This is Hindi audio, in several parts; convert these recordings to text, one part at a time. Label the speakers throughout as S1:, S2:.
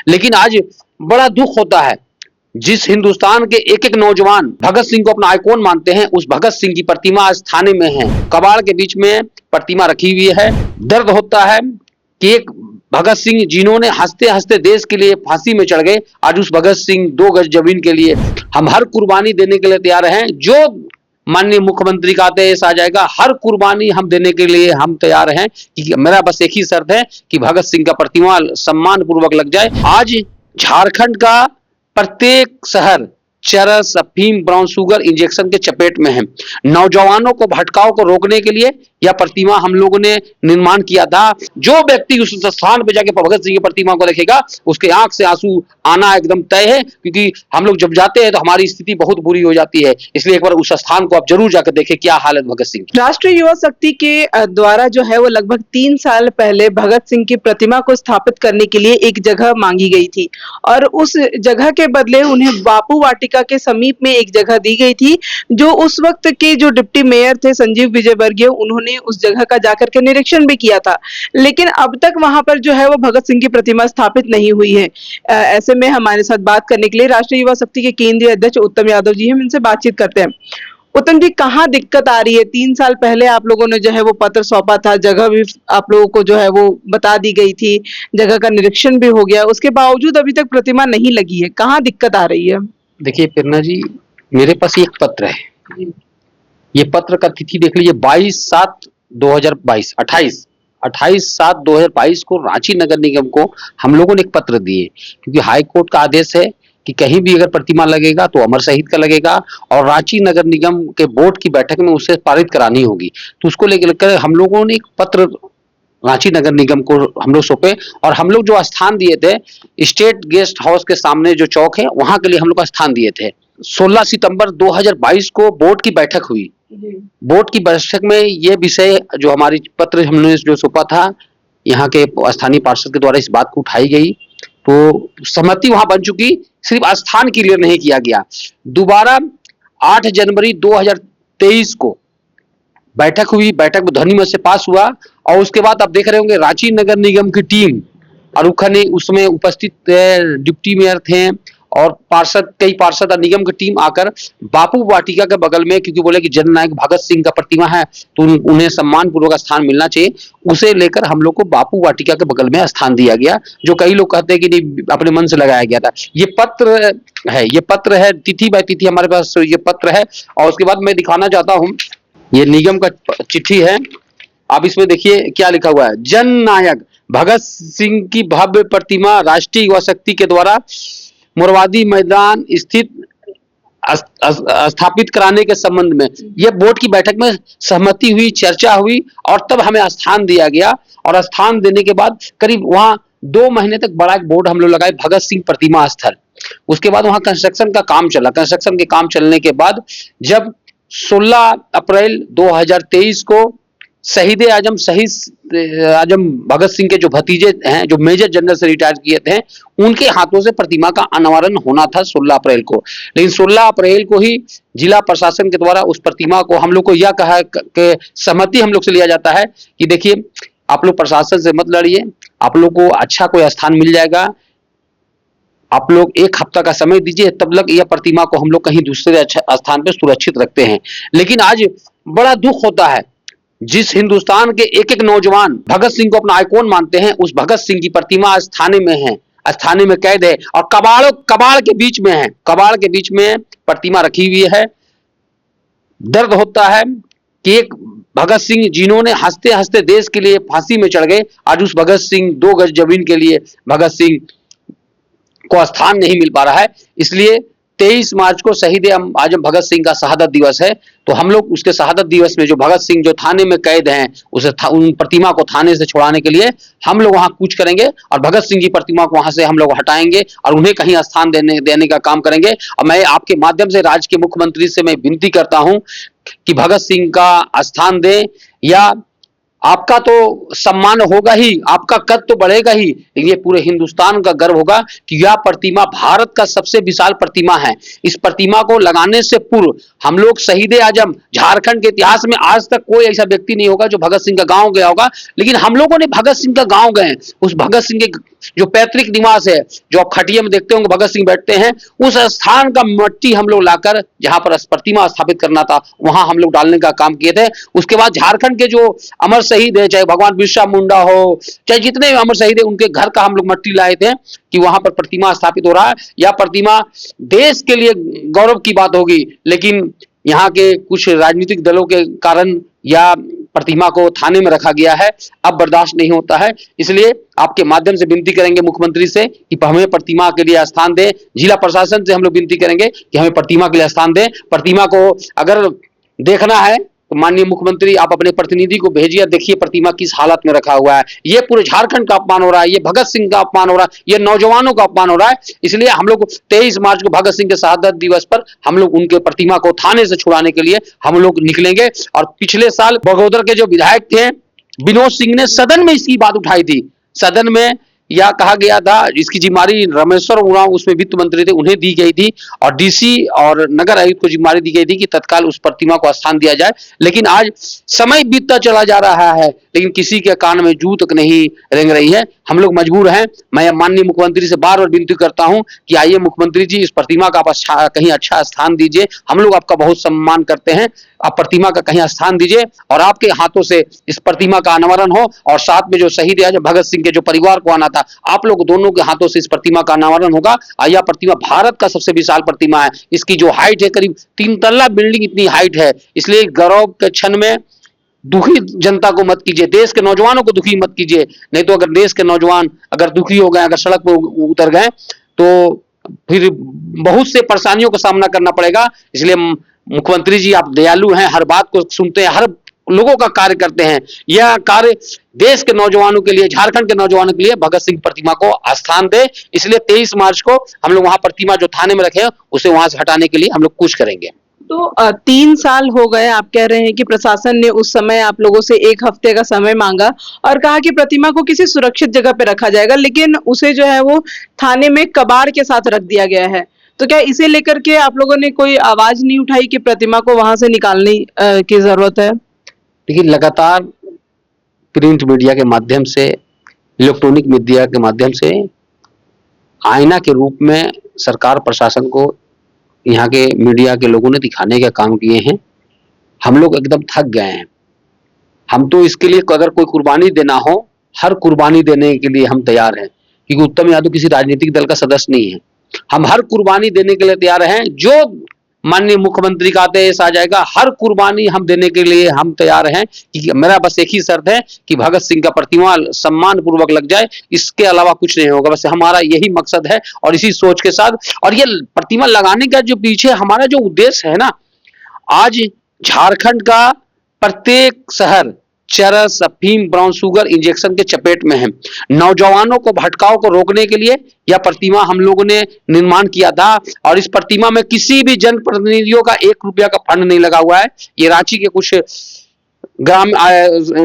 S1: लेकिन आज बड़ा दुख होता है, जिस हिंदुस्तान के एक एक नौजवान भगत सिंह को अपना आइकॉन मानते हैं, उस भगत सिंह की प्रतिमा आज थाने में है, कबाड़ के बीच में प्रतिमा रखी हुई है। दर्द होता है कि एक भगत सिंह जिन्होंने हंसते हंसते देश के लिए फांसी में चढ़ गए, आज उस भगत सिंह 2 गज जमीन के लिए हम हर कुर्बानी देने के लिए तैयार हैं। जो माननीय मुख्यमंत्री का आदेश आ जाएगा, हर कुर्बानी हम देने के लिए हम तैयार हैं। कि मेरा बस एक ही शर्त है कि भगत सिंह का प्रतिमा सम्मान पूर्वक लग जाए। आज झारखंड का प्रत्येक शहर चरस, अफीम, ब्राउन शुगर इंजेक्शन के चपेट में है। नौजवानों को भटकाव को रोकने के लिए यह प्रतिमा हम लोगों ने निर्माण किया था। जो व्यक्ति उस स्थान पर जाके भगत सिंह की प्रतिमा को देखेगा, उसके आंख से आंसू आना एकदम तय है, क्योंकि हम लोग जब जाते हैं तो हमारी स्थिति बहुत बुरी हो जाती है। इसलिए एक बार उस स्थान को आप जरूर जाकर देखें, क्या हालत भगत सिंह की।
S2: राष्ट्रीय युवा शक्ति के द्वारा जो है वो लगभग 3 साल पहले भगत सिंह की प्रतिमा को स्थापित करने के लिए एक जगह मांगी गई थी, और उस जगह के बदले उन्हें बापू वाटिका के समीप में एक जगह दी गई थी। जो उस वक्त के जो डिप्टी मेयर थे संजीव विजयवर्गीय, उन्होंने उस जगह का जाकर के निरीक्षण भी किया था, लेकिन अब तक वहां पर जो है वो भगत सिंह की प्रतिमा स्थापित नहीं हुई है। ऐसे में हमारे साथ बात करने के लिए राष्ट्रीय युवा शक्ति के केंद्रीय अध्यक्ष उत्तम यादव जी, हम इनसे बातचीत करते हैं। उत्तम जी, कहाँ दिक्कत आ रही है? 3 साल पहले आप लोगों ने जो है वो पत्र सौंपा था, जगह भी आप लोगों को जो है वो बता दी गई थी, जगह का निरीक्षण भी हो गया, उसके बावजूद अभी तक प्रतिमा नहीं लगी है। कहाँ दिक्कत आ रही है?
S1: देखिए प्रेरणा जी, मेरे पास एक पत्र है। ये पत्र का तिथि देख लीजिए, 22/7/2022, 28/7/2022 को रांची नगर निगम को हम लोगों ने एक पत्र दिए, क्योंकि हाई कोर्ट का आदेश है कि कहीं भी अगर प्रतिमा लगेगा तो अमर शहीद का लगेगा, और रांची नगर निगम के बोर्ड की बैठक में उसे पारित करानी होगी। तो उसको लेकर हम लोगों ने एक पत्र रांची नगर निगम को हम लोग सौंपे, और हम लोग जो स्थान दिए थे, स्टेट गेस्ट हाउस के सामने जो चौक है वहां के लिए हम लोग का स्थान दिए थे। 16 सितंबर 2022 को बोर्ड की बैठक हुई। बोर्ड की बैठक में ये विषय जो हमारी पत्र हमने जो सौंपा था, यहाँ के स्थानीय पार्षद के द्वारा इस बात को उठाई गई, तो सहमति वहां बन चुकी, सिर्फ स्थान क्लियर नहीं किया गया। दोबारा 8 जनवरी 2023 को बैठक हुई, बैठक में ध्वनि मत से पास हुआ, और उसके बाद आप देख रहे होंगे रांची नगर निगम की टीम अरुखा ने उसमें उपस्थित डिप्टी मेयर थे, और पार्षद, कई पार्षद और निगम की टीम आकर बापू वाटिका के बगल में, क्योंकि बोले कि जननायक भगत सिंह का प्रतिमा है तो उन्हें सम्मान पूर्वक स्थान मिलना चाहिए, उसे लेकर हम लोग को बापू वाटिका के बगल में स्थान दिया गया, जो कई लोग कहते हैं कि नहीं, अपने मन से लगाया गया था। ये पत्र है, तिथि बाय तिथि हमारे पास ये पत्र है। और उसके बाद मैं दिखाना चाहता हूँ, ये निगम का चिट्ठी है। आप इसमें देखिए क्या लिखा हुआ है। जन नायक भगत सिंह की भव्य प्रतिमा राष्ट्रीय युवा शक्ति के द्वारा मोरवादी मैदान स्थित स्थापित कराने के संबंध में यह बोर्ड की बैठक में सहमति हुई, चर्चा हुई, और तब हमें स्थान दिया गया। और स्थान देने के बाद करीब वहां 2 महीने तक बड़ा एक बोर्ड हम लोग लगाए, भगत सिंह प्रतिमा स्थल। उसके बाद वहां कंस्ट्रक्शन का काम चला। कंस्ट्रक्शन के काम चलने के बाद जब 16 अप्रैल 2023 को शहीद आजम भगत सिंह के जो भतीजे हैं, जो मेजर जनरल से रिटायर किए थे, उनके हाथों से प्रतिमा का अनावरण होना था 16 अप्रैल को। लेकिन 16 अप्रैल को ही जिला प्रशासन के द्वारा उस प्रतिमा को हम लोग को यह कहा कि सहमति हम लोग से लिया जाता है कि देखिए, आप लोग प्रशासन से मत लड़िए, आप लोग को अच्छा कोई स्थान मिल जाएगा, आप लोग 1 हफ्ता का समय दीजिए, तब तक यह प्रतिमा को हम लोग कहीं दूसरे स्थान पर सुरक्षित रखते हैं। लेकिन आज बड़ा दुख होता है, जिस हिंदुस्तान के एक एक नौजवान भगत सिंह को अपना आइकॉन मानते हैं, उस भगत सिंह की प्रतिमा आज थाने में है, थाने में कैद है, और कबाड़ के बीच में है, कबाड़ के बीच में प्रतिमा रखी हुई है। दर्द होता है कि एक भगत सिंह जिन्होंने हंसते हंसते देश के लिए फांसी में चढ़ गए, आज उस भगत सिंह 2 गज जमीन के लिए भगत सिंह को स्थान नहीं मिल पा रहा है। इसलिए 23 मार्च को शहीद आजम भगत सिंह का शहादत दिवस है, तो हम लोग उसके शहादत दिवस में जो भगत सिंह जो थाने में कैद हैं, उन प्रतिमा को थाने से छुड़ाने के लिए हम लोग वहां कूच करेंगे, और भगत सिंह की प्रतिमा को वहां से हम लोग हटाएंगे और उन्हें कहीं स्थान देने का काम करेंगे। और मैं आपके माध्यम से राज्य के मुख्यमंत्री से मैं विनती करता हूं कि भगत सिंह का स्थान दें, या आपका तो सम्मान होगा ही, आपका कद तो बढ़ेगा ही, लेकिन ये पूरे हिंदुस्तान का गर्व होगा कि यह प्रतिमा भारत का सबसे विशाल प्रतिमा है। इस प्रतिमा को लगाने से पूर्व हम लोग शहीद आजम, झारखंड के इतिहास में आज तक कोई ऐसा व्यक्ति नहीं होगा जो भगत सिंह का गांव गया होगा, लेकिन हम लोगों ने भगत सिंह का गांव गए, उस भगत सिंह के जो पैतृक निवास है, जो आप खटिया में देखते होंगे भगत सिंह बैठते हैं, उस स्थान का मिट्टी हम लोग लाकर जहां पर प्रतिमा स्थापित करना था वहां हम लोग डालने का काम किए थे। उसके बाद झारखंड के जो अमर शहीद है, चाहे भगवान बिरसा मुंडा हो, चाहे जितने अमर शहीद है, उनके घर का हम लोग मिट्टी लाए थे कि वहां पर प्रतिमा स्थापित हो रहा है। यह प्रतिमा देश के लिए गौरव की बात होगी, लेकिन यहाँ के कुछ राजनीतिक दलों के कारण या प्रतिमा को थाने में रखा गया है, अब बर्दाश्त नहीं होता है। इसलिए आपके माध्यम से विनती करेंगे मुख्यमंत्री से कि हमें प्रतिमा के लिए स्थान दें। जिला प्रशासन से हम लोग विनती करेंगे कि हमें प्रतिमा के लिए स्थान दें। प्रतिमा को अगर देखना है तो माननीय मुख्यमंत्री आप अपने प्रतिनिधि को भेजिए, देखिए प्रतिमा किस हालत में रखा हुआ है। ये पूरे झारखंड का अपमान हो रहा है, ये भगत सिंह का अपमान हो रहा है, ये नौजवानों का अपमान हो रहा है। इसलिए हम लोग 23 मार्च को भगत सिंह के शहादत दिवस पर हम लोग उनके प्रतिमा को थाने से छुड़ाने के लिए हम लोग निकलेंगे। और पिछले साल बगोदर के जो विधायक थे विनोद सिंह ने सदन में इसकी बात उठाई थी। सदन में यह कहा गया था, इसकी जिम्मेदारी रमेश्वर उरांव उसमें वित्त मंत्री थे, उन्हें दी गई थी, और डीसी और नगर आयुक्त को जिम्मेदारी दी गई थी कि तत्काल उस प्रतिमा को स्थान दिया जाए। लेकिन आज समय बीतता चला जा रहा है, लेकिन किसी के कान में जू तक नहीं रेंग रही है। हम लोग मजबूर हैं। मैं माननीय मुख्यमंत्री से बार बार विनती करता हूं कि आइए मुख्यमंत्री जी, इस प्रतिमा का आप कहीं अच्छा स्थान दीजिए। हम लोग आपका बहुत सम्मान करते हैं, आप प्रतिमा का कहीं स्थान दीजिए और आपके हाथों से इस प्रतिमा का अनावरण हो। और साथ में जो शहीद है, जो भगत सिंह के जो परिवार को आना था, आप लोग दोनों के हाथों से इस प्रतिमा का अनावरण होगा। यह प्रतिमा भारत का सबसे विशाल प्रतिमा है। इसकी जो हाइट है करीब 3 तल्ला बिल्डिंग इतनी हाइट है। इसलिए गौरव के क्षण में दुखी जनता को मत कीजिए, देश के नौजवानों को दुखी मत कीजिए। नहीं तो अगर देश के नौजवान अगर दुखी हो गए, अगर सड़क पर उतर गए, तो फिर बहुत से परेशानियों का सामना करना पड़ेगा। इसलिए मुख्यमंत्री जी आप दयालु हैं, हर बात को सुनते हैं, हर लोगों का कार्य करते हैं। यह कार्य देश के नौजवानों के लिए, झारखंड के नौजवानों के लिए भगत सिंह प्रतिमा को स्थान दे। इसलिए 23 मार्च को हम लोग वहां प्रतिमा जो थाने में रखे उसे वहां से हटाने के लिए हम लोग कुछ करेंगे।
S2: तो 3 साल हो गए, आप कह रहे हैं कि प्रशासन ने उस समय आप लोगों से 1 हफ्ते का समय मांगा और कहा कि प्रतिमा को किसी सुरक्षित जगह पे रखा जाएगा, लेकिन उसे जो है वो थाने में कबाड़ के साथ रख दिया गया है। तो क्या इसे लेकर के आप लोगों ने कोई आवाज नहीं उठाई कि प्रतिमा को वहां से निकालने की जरूरत है?
S1: देखिए, लगातार प्रिंट मीडिया के माध्यम से, इलेक्ट्रॉनिक मीडिया के माध्यम से आईना के रूप में सरकार प्रशासन को यहाँ के मीडिया के लोगों ने दिखाने का काम किए हैं। हम लोग एकदम थक गए हैं। हम तो इसके लिए अगर कोई कुर्बानी देना हो, हर कुर्बानी देने के लिए हम तैयार हैं, क्योंकि उत्तम यादव किसी राजनीतिक दल का सदस्य नहीं है। हम हर कुर्बानी देने के लिए तैयार हैं। जो माननीय मुख्यमंत्री का आदेश आ जाएगा, हर कुर्बानी हम देने के लिए हम तैयार हैं। कि मेरा बस एक ही शर्त है कि भगत सिंह का प्रतिमा सम्मान पूर्वक लग जाए, इसके अलावा कुछ नहीं होगा। बस हमारा यही मकसद है और इसी सोच के साथ। और ये प्रतिमा लगाने का जो पीछे हमारा जो उद्देश्य है ना, आज झारखंड का प्रत्येक शहर चरस, अफीम, ब्राउन शुगर इंजेक्शन के चपेट में है। नौजवानों को भटकाव को रोकने के लिए यह प्रतिमा हम लोगों ने निर्माण किया था। और इस प्रतिमा में किसी भी जनप्रतिनिधियों का 1 रुपया का फंड नहीं लगा हुआ है। ये रांची के कुछ ग्राम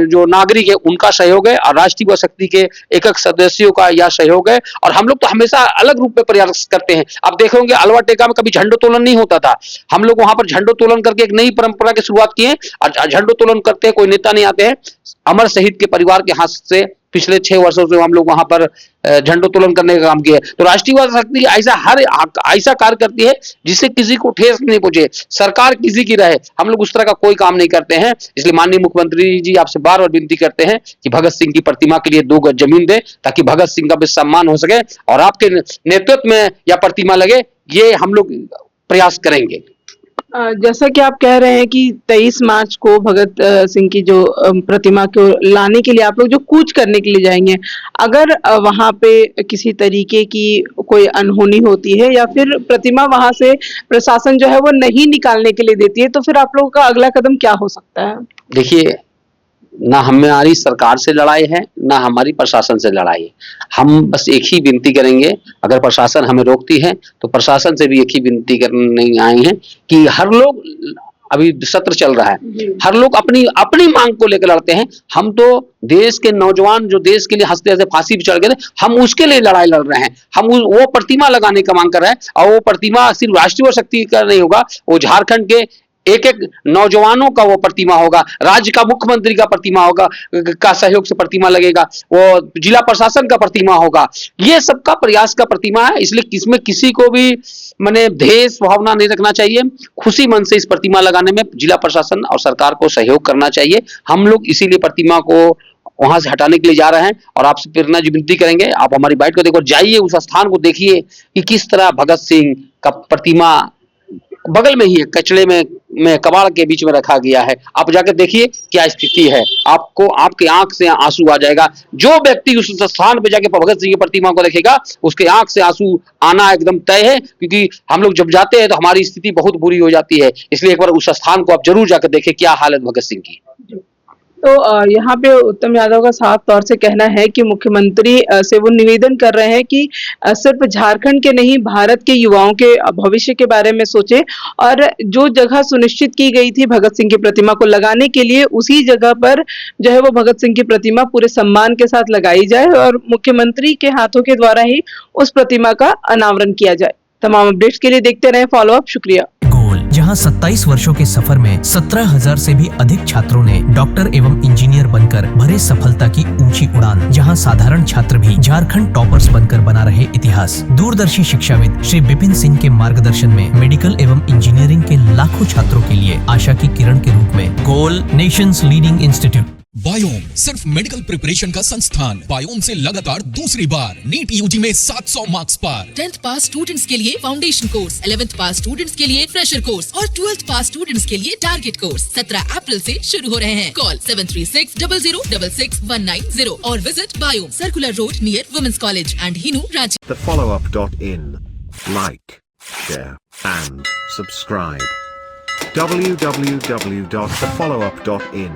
S1: जो नागरिक है उनका सहयोग है और राष्ट्रीय युवा शक्ति के एकक सदस्यों का यह सहयोग है। और हम लोग तो हमेशा अलग रूप में प्रयास करते हैं। आप देखोगे अलवा टेका में कभी झंडोत्तोलन नहीं होता था। हम लोग वहां पर झंडोत्तोलन करके एक नई परंपरा की शुरुआत किए और झंडोत्तोलन करते हैं, कोई नेता नहीं आते हैं। अमर शहीद के परिवार के हाथ से पिछले 6 वर्षों से हम लोग वहां पर झंडोत्तोलन करने का काम किया। तो राष्ट्रीय युवा शक्ति ऐसा कार्य करती है जिससे किसी को ठेस नहीं पहुंचे, सरकार किसी की रहे। हम लोग उस तरह का कोई काम नहीं करते हैं। इसलिए माननीय मुख्यमंत्री जी आपसे बार बार विनती करते हैं कि भगत सिंह की प्रतिमा के लिए 2 गज जमीन दे, ताकि भगत सिंह का भी सम्मान हो सके और आपके नेतृत्व में यह प्रतिमा लगे। ये हम लोग प्रयास करेंगे।
S2: जैसा कि आप कह रहे हैं कि 23 मार्च को भगत सिंह की जो प्रतिमा को लाने के लिए आप लोग जो कूच करने के लिए जाएंगे, अगर वहां पे किसी तरीके की कोई अनहोनी होती है या फिर प्रतिमा वहां से प्रशासन जो है वो नहीं निकालने के लिए देती है, तो फिर आप लोगों का अगला कदम क्या हो सकता है?
S1: देखिए, ना हमारी सरकार से लड़ाई है, ना हमारी प्रशासन से लड़ाई है। हम बस एक ही विनती करेंगे, अगर प्रशासन हमें रोकती है तो प्रशासन से भी एक ही विनती करने आए हैं कि हर लोग, अभी सत्र चल रहा है, हर लोग अपनी अपनी मांग को लेकर लड़ते हैं। हम तो देश के नौजवान जो देश के लिए हंसते हंसते फांसी पे चढ़ गए थे, हम उसके लिए लड़ाई लड़ रहे हैं। हम वो प्रतिमा लगाने का मांग कर रहे हैं। और वो प्रतिमा सिर्फ राष्ट्रीय शक्ति का नहीं होगा, वो झारखंड के एक एक नौजवानों का वो प्रतिमा होगा, राज्य का मुख्यमंत्री का प्रतिमा होगा, का सहयोग से प्रतिमा लगेगा, वो जिला प्रशासन का प्रतिमा होगा, ये सबका प्रयास का प्रतिमा है। इसलिए इसमें किसी को भी माने द्वेष भावना नहीं रखना चाहिए, खुशी मन से इस प्रतिमा लगाने में जिला प्रशासन और सरकार को सहयोग करना चाहिए। हम लोग इसीलिए प्रतिमा को वहां से हटाने के लिए जा रहे हैं और आपसे प्रेरणा जी विनती करेंगे, आप हमारी बाइट को देखो, जाइए उस स्थान को देखिए कि किस तरह भगत सिंह का प्रतिमा बगल में ही है, कचड़े में कबाड़ के बीच में रखा गया है। आप जाकर देखिए क्या स्थिति है, आपको आपके आंख से आंसू आ जाएगा। जो व्यक्ति उस स्थान पे जाके भगत सिंह की प्रतिमा को देखेगा उसके आंख से आंसू आना एकदम तय है, क्योंकि हम लोग जब जाते हैं तो हमारी स्थिति बहुत बुरी हो जाती है। इसलिए एक बार उस स्थान को आप जरूर जाकर देखें क्या हालत भगत सिंह की।
S2: तो यहाँ पे उत्तम यादव का साफ तौर से कहना है कि मुख्यमंत्री से वो निवेदन कर रहे हैं कि सिर्फ झारखंड के नहीं भारत के युवाओं के भविष्य के बारे में सोचे, और जो जगह सुनिश्चित की गई थी भगत सिंह की प्रतिमा को लगाने के लिए उसी जगह पर जो है वो भगत सिंह की प्रतिमा पूरे सम्मान के साथ लगाई जाए और मुख्यमंत्री के हाथों के द्वारा ही उस प्रतिमा का अनावरण किया जाए। तमाम अपडेट्स के लिए देखते रहें फॉलो अप। शुक्रिया।
S3: जहां 27 वर्षों के सफर में 17,000 से भी अधिक छात्रों ने डॉक्टर एवं इंजीनियर बनकर भरे सफलता की ऊंची उड़ान, जहां साधारण छात्र भी झारखंड टॉपर्स बनकर बना रहे इतिहास। दूरदर्शी शिक्षाविद श्री विपिन सिंह के मार्गदर्शन में मेडिकल एवं इंजीनियरिंग के लाखों छात्रों के लिए आशा की किरण के रूप में गोल नेशंस लीडिंग इंस्टीट्यूट।
S4: बायोम सिर्फ मेडिकल प्रिपरेशन का संस्थान। बायोम से लगातार दूसरी बार नीट यूजी में 700 मार्क्स पार।
S5: 10th पास स्टूडेंट्स के लिए फाउंडेशन कोर्स, 11th पास स्टूडेंट्स के लिए फ्रेशर कोर्स और 12th पास स्टूडेंट्स के लिए टारगेट कोर्स 17 अप्रैल से शुरू हो रहे हैं। कॉल 7360066190 और visit Biome, circular road near women's college and Hinoo, Ranchi.
S6: thefollowup.in. Like, share and subscribe. www.thefollowup.in